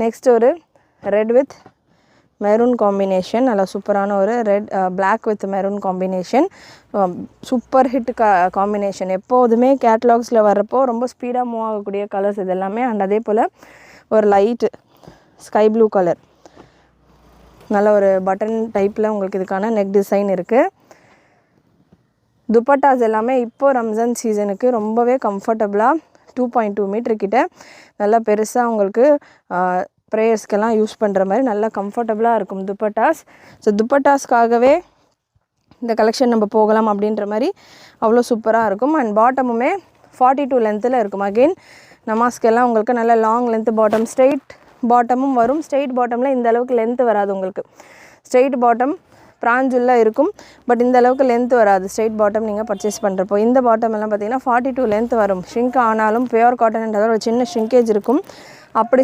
Next ஒரு red with maroon combination, நல்லா சூப்பரான ஒரு red black with maroon combination, super hit combination. எப்போதுமே கேட்லாக்ஸில் வர்றப்போ ரொம்ப ஸ்பீடாக மூவ் ஆகக்கூடிய கலர்ஸ் இது எல்லாமே. அண்ட் அதே போல் ஒரு லைட்டு ஸ்கை ப்ளூ கலர், நல்ல ஒரு பட்டன் டைப்பில் உங்களுக்கு இதுக்கான நெக் டிசைன் இருக்குது. துப்பட்டாஸ் எல்லாமே இப்போது ரம்ஜான் சீசனுக்கு ரொம்பவே கம்ஃபர்டபுளாக 2.2 மீட்டர் கிட்ட நல்லா பெருசாக உங்களுக்கு ப்ரேயர்ஸ்க்கெல்லாம் யூஸ் பண்ணுற மாதிரி நல்லா கம்ஃபர்டபுளாக இருக்கும் துப்பட்டாஸ். ஸோ துப்பட்டாஸ்க்காகவே இந்த கலெக்ஷன் நம்ம போகலாம் அப்படின்ற மாதிரி அவ்வளோ சூப்பராக இருக்கும். அண்ட் பாட்டமுமே 42 லென்த்தில் இருக்கும். அகெயின் நமாஸ்க்கெல்லாம் உங்களுக்கு நல்ல லாங் லென்த்து பாட்டம், ஸ்ட்ரெயிட் பாட்டமும் வரும். ஸ்ட்ரெயிட் பாட்டமில் இந்த அளவுக்கு லென்த்து வராது உங்களுக்கு. ஸ்ட்ரெயிட் பாட்டம் பிராஞ்சுல்லாக இருக்கும், பட் இந்த அளவுக்கு லென்த் வராது ஸ்ட்ரெயிட் பாட்டம் நீங்கள் பர்ச்சேஸ் பண்ணுறப்போ. இந்த பாட்டம் எல்லாம் பார்த்தீங்கன்னா 42 லென்த் வரும். ஷ்ரிங்க் ஆனாலும் பியூர் காட்டன்ன்றதோட ஒரு சின்ன ஷ்ரிங்கேஜ் இருக்கும். அப்படி